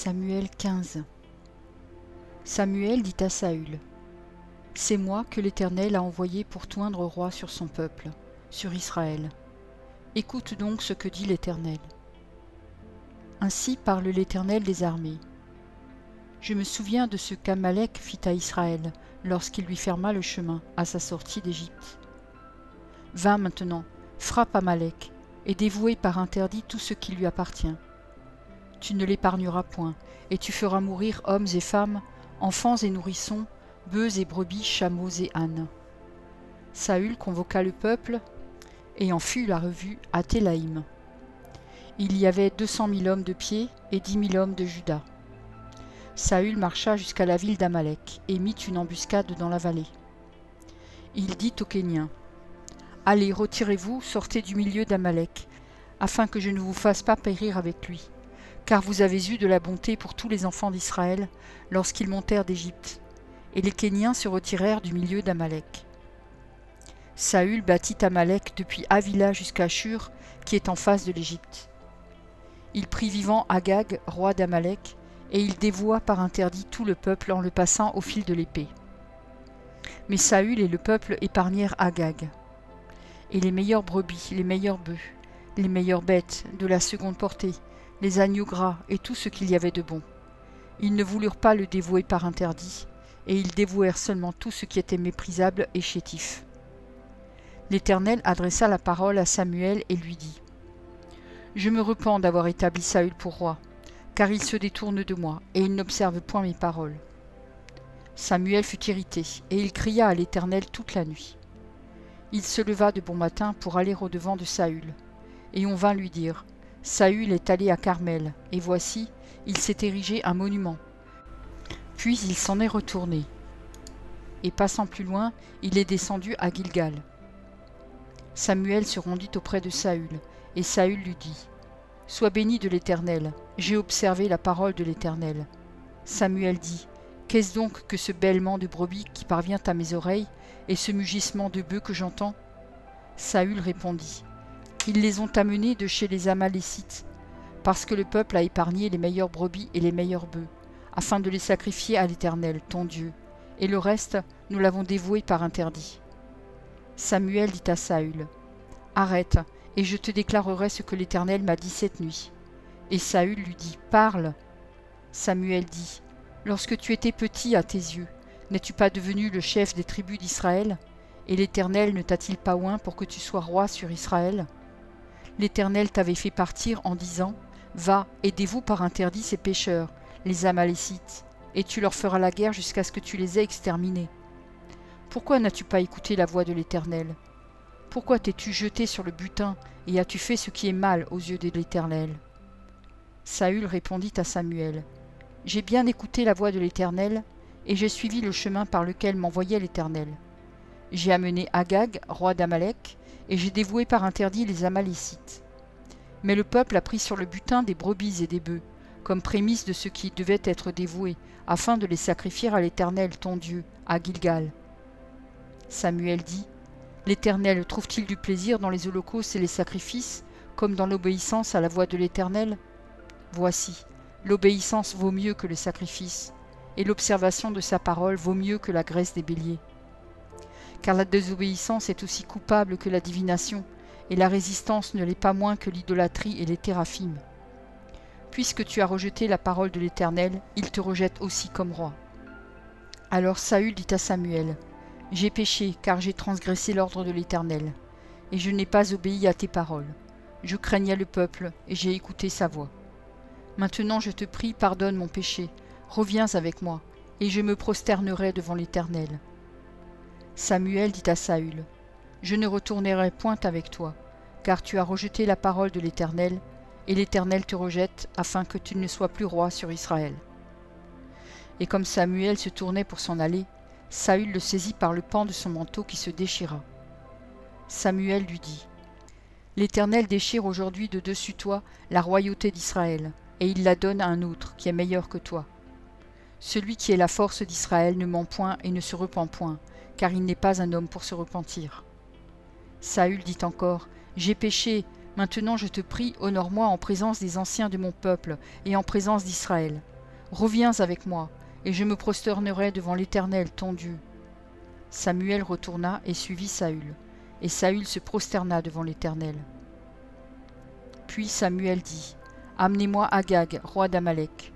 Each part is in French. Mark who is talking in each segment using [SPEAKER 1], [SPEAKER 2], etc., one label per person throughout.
[SPEAKER 1] Samuel 15. Samuel dit à Saül: C'est moi que l'Éternel a envoyé pour t'oindre roi sur son peuple, sur Israël. Écoute donc ce que dit l'Éternel. Ainsi parle l'Éternel des armées. Je me souviens de ce qu'Amalek fit à Israël lorsqu'il lui ferma le chemin à sa sortie d'Égypte. Va maintenant, frappe Amalek, et dévouez par interdit tout ce qui lui appartient. Tu ne l'épargneras point, et tu feras mourir hommes et femmes, enfants et nourrissons, bœufs et brebis, chameaux et ânes. Saül convoqua le peuple, et en fut la revue à Télaïm. Il y avait 200 000 hommes de pied et 10 000 hommes de Juda. Saül marcha jusqu'à la ville d'Amalek et mit une embuscade dans la vallée. Il dit aux Kéniens: Allez, retirez-vous, sortez du milieu d'Amalek, afin que je ne vous fasse pas périr avec lui, car vous avez eu de la bonté pour tous les enfants d'Israël lorsqu'ils montèrent d'Égypte. Et les Kéniens se retirèrent du milieu d'Amalek. Saül battit Amalek depuis Havila jusqu'à Shur, qui est en face de l'Égypte. Il prit vivant Agag, roi d'Amalek, et il dévoua par interdit tout le peuple en le passant au fil de l'épée. Mais Saül et le peuple épargnèrent Agag. Et les meilleures brebis, les meilleurs bœufs, les meilleures bêtes de la seconde portée, les agneaux gras et tout ce qu'il y avait de bon. Ils ne voulurent pas le dévouer par interdit, et ils dévouèrent seulement tout ce qui était méprisable et chétif. L'Éternel adressa la parole à Samuel et lui dit: Je me repens d'avoir établi Saül pour roi, car il se détourne de moi, et il n'observe point mes paroles. Samuel fut irrité, et il cria à l'Éternel toute la nuit. Il se leva de bon matin pour aller au-devant de Saül, et on vint lui dire: Saül est allé à Carmel, et voici, il s'est érigé un monument. Puis il s'en est retourné, et passant plus loin, il est descendu à Gilgal. Samuel se rendit auprès de Saül, et Saül lui dit: Sois béni de l'Éternel, j'ai observé la parole de l'Éternel. Samuel dit: Qu'est-ce donc que ce bêlement de brebis qui parvient à mes oreilles, et ce mugissement de bœufs que j'entends? Saül répondit: Ils les ont amenés de chez les Amalécites, parce que le peuple a épargné les meilleures brebis et les meilleurs bœufs, afin de les sacrifier à l'Éternel, ton Dieu, et le reste, nous l'avons dévoué par interdit. Samuel dit à Saül: Arrête, et je te déclarerai ce que l'Éternel m'a dit cette nuit. Et Saül lui dit: Parle. Samuel dit: Lorsque tu étais petit à tes yeux, n'es-tu pas devenu le chef des tribus d'Israël? Et l'Éternel ne t'a-t-il pas oint pour que tu sois roi sur Israël? L'Éternel t'avait fait partir en disant: Va et dévoue par interdit ces pécheurs, les Amalécites, et tu leur feras la guerre jusqu'à ce que tu les aies exterminés. Pourquoi n'as-tu pas écouté la voix de l'Éternel? Pourquoi t'es-tu jeté sur le butin et as-tu fait ce qui est mal aux yeux de l'Éternel? Saül répondit à Samuel: J'ai bien écouté la voix de l'Éternel, et j'ai suivi le chemin par lequel m'envoyait l'Éternel. J'ai amené Agag, roi d'Amalek, et j'ai dévoué par interdit les Amalécites. Mais le peuple a pris sur le butin des brebis et des bœufs, comme prémisse de ce qui devait être dévoué, afin de les sacrifier à l'Éternel, ton Dieu, à Gilgal. Samuel dit: L'Éternel trouve-t-il du plaisir dans les holocaustes et les sacrifices, comme dans l'obéissance à la voix de l'Éternel? Voici, l'obéissance vaut mieux que le sacrifice, et l'observation de sa parole vaut mieux que la graisse des béliers. Car la désobéissance est aussi coupable que la divination, et la résistance ne l'est pas moins que l'idolâtrie et les téraphimes. Puisque tu as rejeté la parole de l'Éternel, il te rejette aussi comme roi. Alors Saül dit à Samuel: J'ai péché, car j'ai transgressé l'ordre de l'Éternel, et je n'ai pas obéi à tes paroles. Je craignais le peuple, et j'ai écouté sa voix. Maintenant je te prie, pardonne mon péché, reviens avec moi, et je me prosternerai devant l'Éternel. Samuel dit à Saül: Je ne retournerai point avec toi, car tu as rejeté la parole de l'Éternel, et l'Éternel te rejette, afin que tu ne sois plus roi sur Israël. Et comme Samuel se tournait pour s'en aller, Saül le saisit par le pan de son manteau qui se déchira. Samuel lui dit: L'Éternel déchire aujourd'hui de dessus toi la royauté d'Israël, et il la donne à un autre qui est meilleur que toi. Celui qui est la force d'Israël ne ment point et ne se repent point, car il n'est pas un homme pour se repentir. Saül dit encore: J'ai péché, Maintenant je te prie, honore-moi en présence des anciens de mon peuple et en présence d'Israël. Reviens avec moi, et je me prosternerai devant l'Éternel ton Dieu. » Samuel retourna et suivit Saül, et Saül se prosterna devant l'Éternel. Puis Samuel dit, « Amenez-moi Agag, roi d'Amalek. »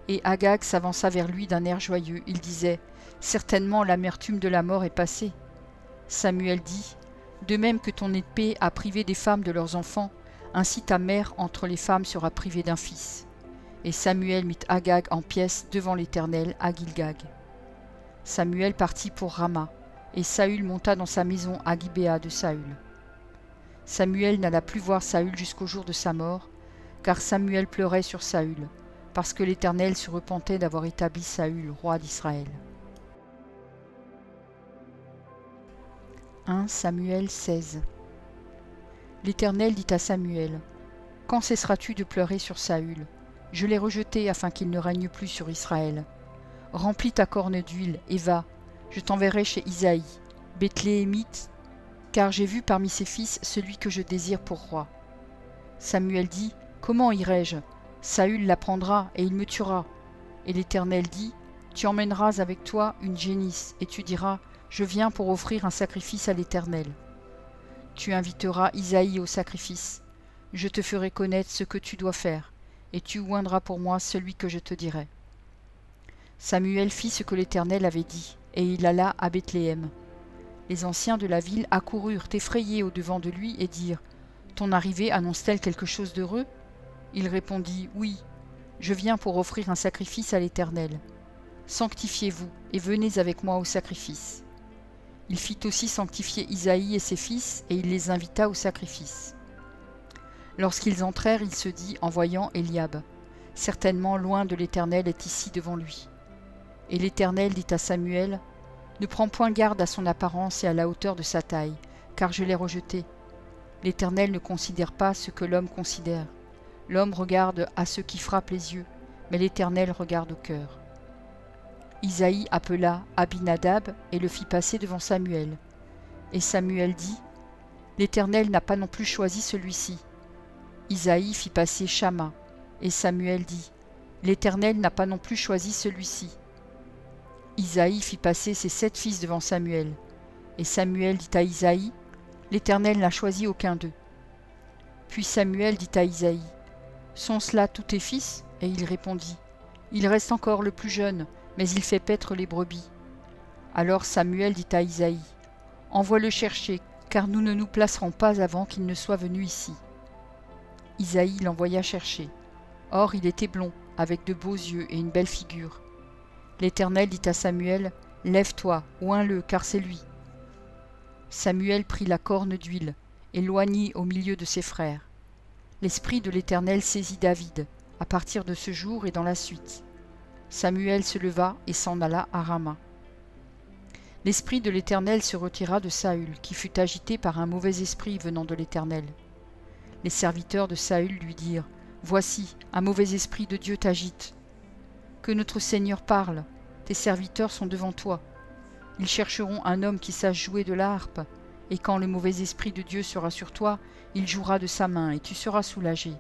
[SPEAKER 1] Et Agag s'avança vers lui d'un air joyeux. Il disait, « Certainement l'amertume de la mort est passée. » Samuel dit, « De même que ton épée a privé des femmes de leurs enfants, ainsi ta mère entre les femmes sera privée d'un fils. » Et Samuel mit Agag en pièces devant l'Éternel à Gilgag. Samuel partit pour Rama, et Saül monta dans sa maison à Gibéa de Saül. Samuel n'alla plus voir Saül jusqu'au jour de sa mort, car Samuel pleurait sur Saül, parce que l'Éternel se repentait d'avoir établi Saül roi d'Israël. 1 Samuel 16. L'Éternel dit à Samuel, « Quand cesseras-tu de pleurer sur Saül? Je l'ai rejeté afin qu'il ne règne plus sur Israël. Remplis ta corne d'huile et va, je t'enverrai chez Isaïe, Bethléemite, car j'ai vu parmi ses fils celui que je désire pour roi. » Samuel dit, « Comment irai-je? Saül l'apprendra et il me tuera. » Et l'Éternel dit, « Tu emmèneras avec toi une génisse et tu diras, je viens pour offrir un sacrifice à l'Éternel. Tu inviteras Isaïe au sacrifice. Je te ferai connaître ce que tu dois faire, et tu oindras pour moi celui que je te dirai. » Samuel fit ce que l'Éternel avait dit, et il alla à Bethléem. Les anciens de la ville accoururent effrayés au-devant de lui et dirent, « Ton arrivée annonce-t-elle quelque chose d'heureux » Il répondit, « Oui, je viens pour offrir un sacrifice à l'Éternel. Sanctifiez-vous et venez avec moi au sacrifice. » Il fit aussi sanctifier Isaïe et ses fils, et il les invita au sacrifice. Lorsqu'ils entrèrent, il se dit, en voyant Eliab, « Certainement loin de l'Éternel est ici devant lui. » Et l'Éternel dit à Samuel, « Ne prends point garde à son apparence et à la hauteur de sa taille, car je l'ai rejeté. L'Éternel ne considère pas ce que l'homme considère. L'homme regarde à ce qui frappe les yeux, mais l'Éternel regarde au cœur. » Isaïe appela Abinadab et le fit passer devant Samuel. Et Samuel dit, « L'Éternel n'a pas non plus choisi celui-ci. » Isaïe fit passer Shama, et Samuel dit, « L'Éternel n'a pas non plus choisi celui-ci. » Isaïe fit passer ses 7 fils devant Samuel, et Samuel dit à Isaïe, « L'Éternel n'a choisi aucun d'eux. » Puis Samuel dit à Isaïe, « Sont-ce là tous tes fils ?» Et il répondit, « Il reste encore le plus jeune, mais il fait paître les brebis. » Alors Samuel dit à Isaïe, « Envoie-le chercher, car nous ne nous placerons pas avant qu'il ne soit venu ici. » Isaïe l'envoya chercher. Or il était blond, avec de beaux yeux et une belle figure. L'Éternel dit à Samuel, « Lève-toi, oins-le, car c'est lui. » Samuel prit la corne d'huile et l'oignit au milieu de ses frères. L'Esprit de l'Éternel saisit David, à partir de ce jour et dans la suite. Samuel se leva et s'en alla à Rama. L'Esprit de l'Éternel se retira de Saül, qui fut agité par un mauvais esprit venant de l'Éternel. Les serviteurs de Saül lui dirent, « Voici, un mauvais esprit de Dieu t'agite. Que notre Seigneur parle, tes serviteurs sont devant toi. Ils chercheront un homme qui sache jouer de la harpe, et quand le mauvais esprit de Dieu sera sur toi, il jouera de sa main, et tu seras soulagé. »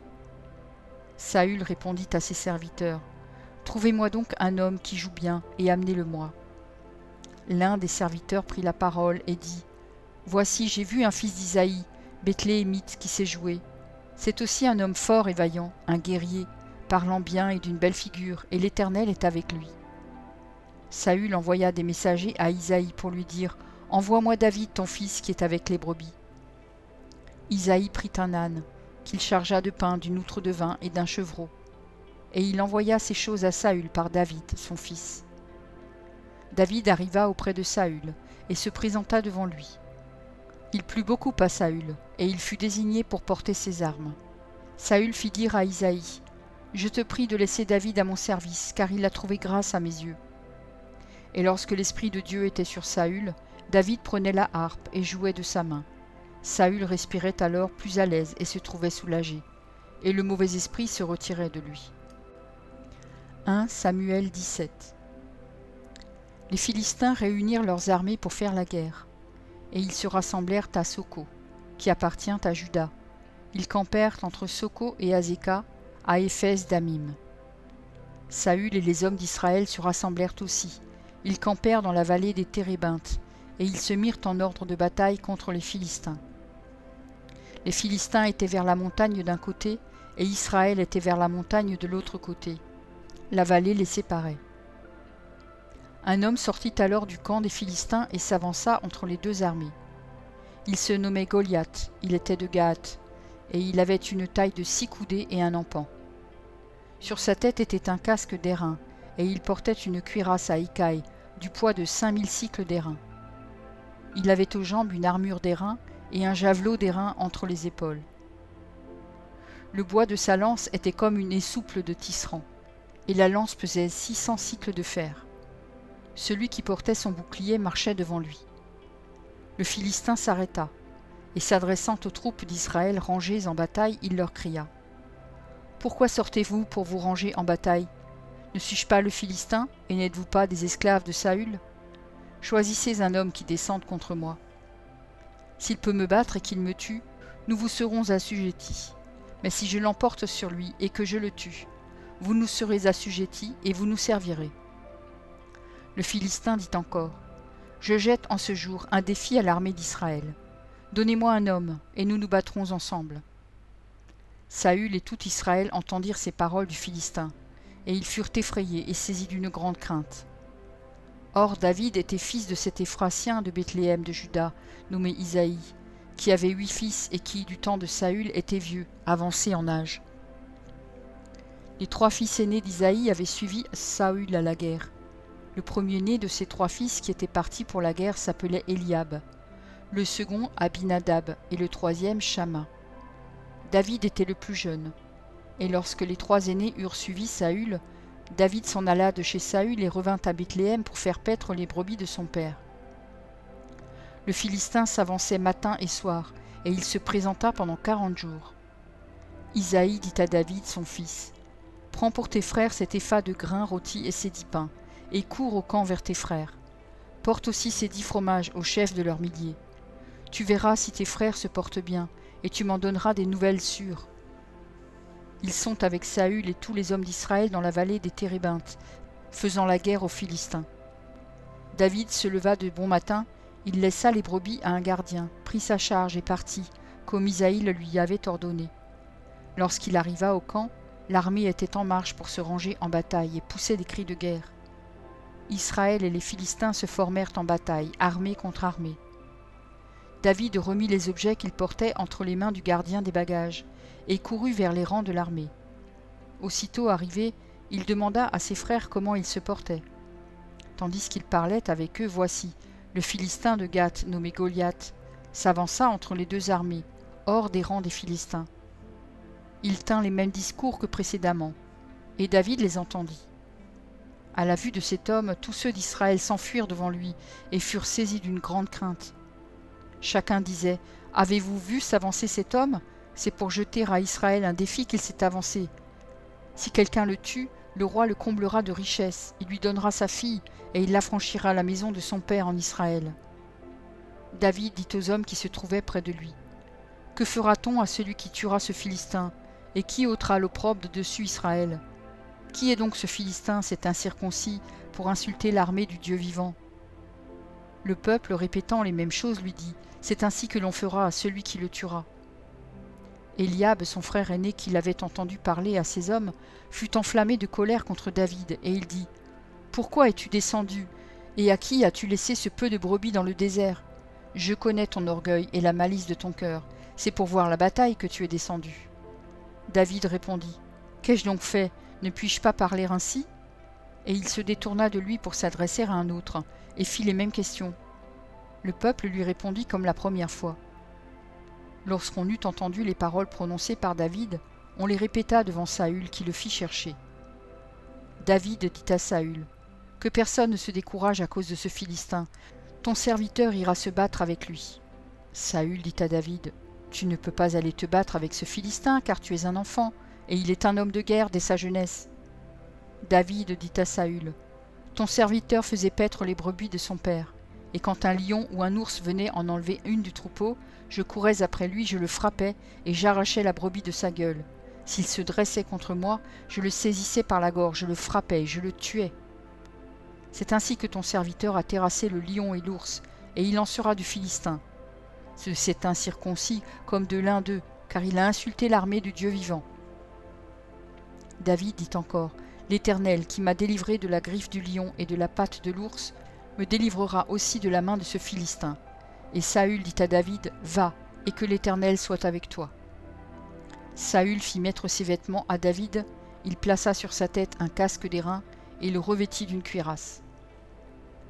[SPEAKER 1] Saül répondit à ses serviteurs, « Trouvez-moi donc un homme qui joue bien, et amenez-le-moi. » L'un des serviteurs prit la parole et dit, « Voici, j'ai vu un fils d'Isaïe, Bethléemite, qui sait jouer. C'est aussi un homme fort et vaillant, un guerrier, parlant bien et d'une belle figure, et l'Éternel est avec lui. » Saül envoya des messagers à Isaïe pour lui dire, « Envoie-moi David ton fils qui est avec les brebis. » Isaïe prit un âne, qu'il chargea de pain, d'une outre de vin et d'un chevreau. Et il envoya ces choses à Saül par David, son fils. David arriva auprès de Saül et se présenta devant lui. Il plut beaucoup à Saül, et il fut désigné pour porter ses armes. Saül fit dire à Isaïe, « Je te prie de laisser David à mon service, car il a trouvé grâce à mes yeux. » Et lorsque l'Esprit de Dieu était sur Saül, David prenait la harpe et jouait de sa main. Saül respirait alors plus à l'aise et se trouvait soulagé, et le mauvais esprit se retirait de lui. 1 Samuel 17. Les Philistins réunirent leurs armées pour faire la guerre, et ils se rassemblèrent à Soko, qui appartient à Juda, Ils campèrent entre Soko et Azéka, à Éphès d'Amim. Saül et les hommes d'Israël se rassemblèrent aussi. Ils campèrent dans la vallée des Térébintes, et ils se mirent en ordre de bataille contre les Philistins. Les Philistins étaient vers la montagne d'un côté, et Israël était vers la montagne de l'autre côté. La vallée les séparait. Un homme sortit alors du camp des Philistins et s'avança entre les deux armées. Il se nommait Goliath, il était de Gath, et il avait une taille de 6 coudées et un empan. Sur sa tête était un casque d'airain, et il portait une cuirasse à écailles, du poids de 5000 cycles d'airain. Il avait aux jambes une armure d'airain et un javelot d'airain entre les épaules. Le bois de sa lance était comme une essouple de tisserand, et la lance pesait 600 cycles de fer. Celui qui portait son bouclier marchait devant lui. Le Philistin s'arrêta, et s'adressant aux troupes d'Israël rangées en bataille, il leur cria : « Pourquoi sortez-vous pour vous ranger en bataille ? Ne suis-je pas le Philistin, et n'êtes-vous pas des esclaves de Saül ? Choisissez un homme qui descende contre moi. S'il peut me battre et qu'il me tue, nous vous serons assujettis. Mais si je l'emporte sur lui et que je le tue, vous nous serez assujettis et vous nous servirez. » Le Philistin dit encore : « Je jette en ce jour un défi à l'armée d'Israël. Donnez-moi un homme, et nous nous battrons ensemble. » Saül et tout Israël entendirent ces paroles du Philistin, et ils furent effrayés et saisis d'une grande crainte. Or David était fils de cet Éphratien de Bethléem de Juda, nommé Isaïe, qui avait 8 fils et qui, du temps de Saül, était vieux, avancé en âge. Les 3 fils aînés d'Isaïe avaient suivi Saül à la guerre. Le premier-né de ces 3 fils qui étaient partis pour la guerre s'appelait Eliab, le second Abinadab et le troisième Shamma. David était le plus jeune. Et lorsque les 3 aînés eurent suivi Saül, David s'en alla de chez Saül et revint à Bethléem pour faire paître les brebis de son père. Le Philistin s'avançait matin et soir, et il se présenta pendant 40 jours. Isaïe dit à David, son fils : « Prends pour tes frères cet épha de grains rôtis et ces 10 pains, et cours au camp vers tes frères. Porte aussi ces 10 fromages au chef de leurs milliers. Tu verras si tes frères se portent bien, et tu m'en donneras des nouvelles sûres. » Ils sont avec Saül et tous les hommes d'Israël dans la vallée des Térébintes, faisant la guerre aux Philistins. David se leva de bon matin, il laissa les brebis à un gardien, prit sa charge et partit, comme Isaïe le lui avait ordonné. Lorsqu'il arriva au camp, l'armée était en marche pour se ranger en bataille et poussait des cris de guerre. Israël et les Philistins se formèrent en bataille, armée contre armée. David remit les objets qu'il portait entre les mains du gardien des bagages, et courut vers les rangs de l'armée. Aussitôt arrivé, il demanda à ses frères comment ils se portaient. Tandis qu'il parlait avec eux, voici, le Philistin de Gath, nommé Goliath, s'avança entre les 2 armées, hors des rangs des Philistins. Il tint les mêmes discours que précédemment, et David les entendit. À la vue de cet homme, tous ceux d'Israël s'enfuirent devant lui et furent saisis d'une grande crainte. Chacun disait : « Avez-vous vu s'avancer cet homme ? C'est pour jeter à Israël un défi qu'il s'est avancé. Si quelqu'un le tue, le roi le comblera de richesses, il lui donnera sa fille, et il l'affranchira à la maison de son père en Israël. » David dit aux hommes qui se trouvaient près de lui : « Que fera-t-on à celui qui tuera ce Philistin, et qui ôtera l'opprobre de dessus Israël ? Qui est donc ce Philistin, cet incirconcis, pour insulter l'armée du Dieu vivant ?» Le peuple, répétant les mêmes choses, lui dit : « C'est ainsi que l'on fera à celui qui le tuera. » Eliab, son frère aîné, qui l'avait entendu parler à ces hommes, fut enflammé de colère contre David, et il dit : « Pourquoi es-tu descendu, et à qui as-tu laissé ce peu de brebis dans le désert ? Je connais ton orgueil et la malice de ton cœur, c'est pour voir la bataille que tu es descendu. » David répondit : « Qu'ai-je donc fait ? Ne puis-je pas parler ainsi ?» Et il se détourna de lui pour s'adresser à un autre, et fit les mêmes questions. Le peuple lui répondit comme la première fois. Lorsqu'on eut entendu les paroles prononcées par David, on les répéta devant Saül, qui le fit chercher. David dit à Saül : « Que personne ne se décourage à cause de ce Philistin. Ton serviteur ira se battre avec lui. » Saül dit à David : « Tu ne peux pas aller te battre avec ce Philistin, car tu es un enfant, et il est un homme de guerre dès sa jeunesse. » David dit à Saül : « Ton serviteur faisait paître les brebis de son père. et quand un lion ou un ours venait en enlever une du troupeau, je courais après lui, je le frappais, et j'arrachais la brebis de sa gueule. S'il se dressait contre moi, je le saisissais par la gorge, je le frappais, je le tuais. C'est ainsi que ton serviteur a terrassé le lion et l'ours, et il en sera du Philistin. C'est incirconcis comme de l'un d'eux, car il a insulté l'armée du Dieu vivant. » David dit encore, « L'Éternel, qui m'a délivré de la griffe du lion et de la patte de l'ours, me délivrera aussi de la main de ce Philistin. » Et Saül dit à David, « Va, et que l'Éternel soit avec toi. » Saül fit mettre ses vêtements à David, il plaça sur sa tête un casque d'airain et le revêtit d'une cuirasse.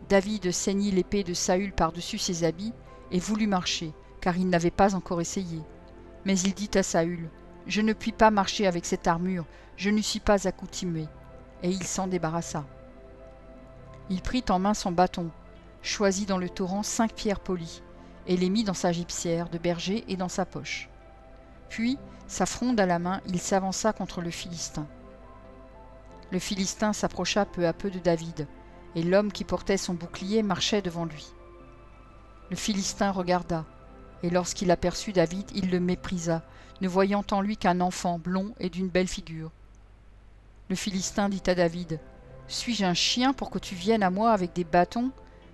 [SPEAKER 1] David ceignit l'épée de Saül par-dessus ses habits et voulut marcher, car il n'avait pas encore essayé. Mais il dit à Saül, « Je ne puis pas marcher avec cette armure, je n'y suis pas accoutumé. » Et il s'en débarrassa. Il prit en main son bâton, choisit dans le torrent 5 pierres polies, et les mit dans sa gibecière de berger et dans sa poche. Puis, sa fronde à la main, il s'avança contre le Philistin. Le Philistin s'approcha peu à peu de David, et l'homme qui portait son bouclier marchait devant lui. Le Philistin regarda, et lorsqu'il aperçut David, il le méprisa, ne voyant en lui qu'un enfant blond et d'une belle figure. Le Philistin dit à David, « Suis-je un chien pour que tu viennes à moi avec des bâtons ?»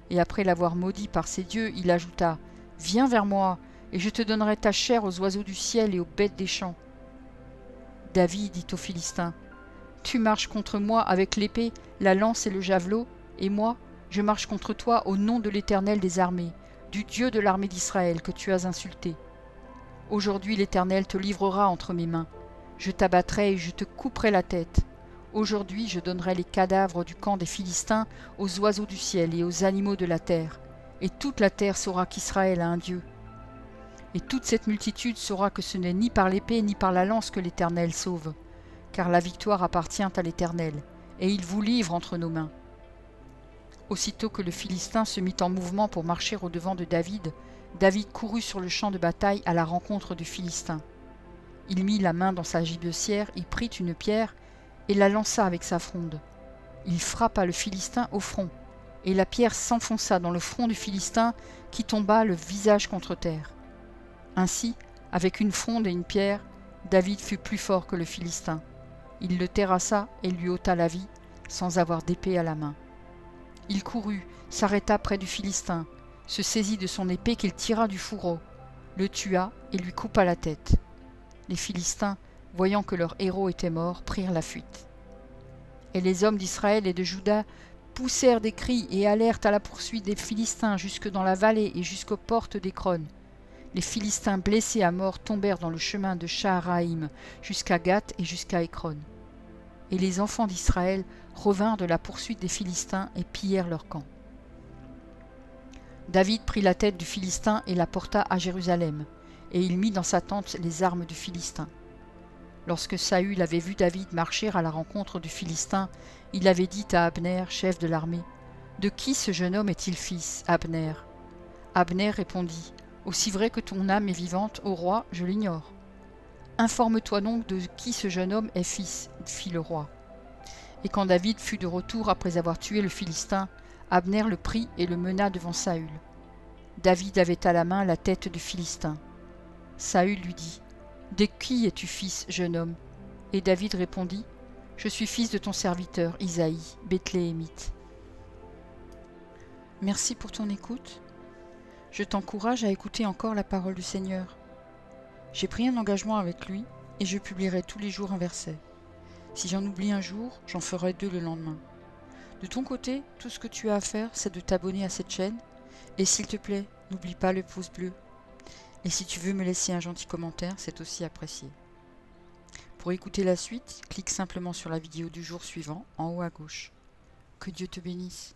[SPEAKER 1] Et après l'avoir maudit par ses dieux, il ajouta, « Viens vers moi, et je te donnerai ta chair aux oiseaux du ciel et aux bêtes des champs. » David dit au Philistin, « Tu marches contre moi avec l'épée, la lance et le javelot, et moi, je marche contre toi au nom de l'Éternel des armées, du Dieu de l'armée d'Israël que tu as insulté. Aujourd'hui l'Éternel te livrera entre mes mains. Je t'abattrai et je te couperai la tête. Aujourd'hui je donnerai les cadavres du camp des Philistins aux oiseaux du ciel et aux animaux de la terre, et toute la terre saura qu'Israël a un Dieu. Et toute cette multitude saura que ce n'est ni par l'épée ni par la lance que l'Éternel sauve, car la victoire appartient à l'Éternel, et il vous livre entre nos mains. » Aussitôt que le Philistin se mit en mouvement pour marcher au-devant de David, David courut sur le champ de bataille à la rencontre du Philistin. Il mit la main dans sa gibecière, il prit une pierre et la lança avec sa fronde. Il frappa le Philistin au front, et la pierre s'enfonça dans le front du Philistin qui tomba le visage contre terre. Ainsi, avec une fronde et une pierre, David fut plus fort que le Philistin. Il le terrassa et lui ôta la vie, sans avoir d'épée à la main. Il courut, s'arrêta près du Philistin, se saisit de son épée qu'il tira du fourreau, le tua et lui coupa la tête. Les Philistins, voyant que leur héros était mort, prirent la fuite. Et les hommes d'Israël et de Juda poussèrent des cris et allèrent à la poursuite des Philistins jusque dans la vallée et jusqu'aux portes d'Écron. Les Philistins blessés à mort tombèrent dans le chemin de Shaharaïm jusqu'à Gath et jusqu'à Écron. Et les enfants d'Israël revinrent de la poursuite des Philistins et pillèrent leur camp. David prit la tête du Philistin et la porta à Jérusalem, et il mit dans sa tente les armes du Philistin. Lorsque Saül avait vu David marcher à la rencontre du Philistin, il avait dit à Abner, chef de l'armée, « De qui ce jeune homme est-il fils, Abner ?» Abner répondit, « Aussi vrai que ton âme est vivante, ô roi, je l'ignore. » « Informe-toi donc de qui ce jeune homme est fils, fit le roi. Et quand David fut de retour après avoir tué le Philistin, Abner le prit et le mena devant Saül. David avait à la main la tête du Philistin. Saül lui dit, « De qui es-tu fils, jeune homme ?» Et David répondit, « Je suis fils de ton serviteur Isaïe, Bethléemite. » Merci pour ton écoute. Je t'encourage à écouter encore la parole du Seigneur. J'ai pris un engagement avec lui et je publierai tous les jours un verset. Si j'en oublie un jour, j'en ferai 2 le lendemain. De ton côté, tout ce que tu as à faire, c'est de t'abonner à cette chaîne. Et s'il te plaît, n'oublie pas le pouce bleu. Et si tu veux me laisser un gentil commentaire, c'est aussi apprécié. Pour écouter la suite, clique simplement sur la vidéo du jour suivant, en haut à gauche. Que Dieu te bénisse.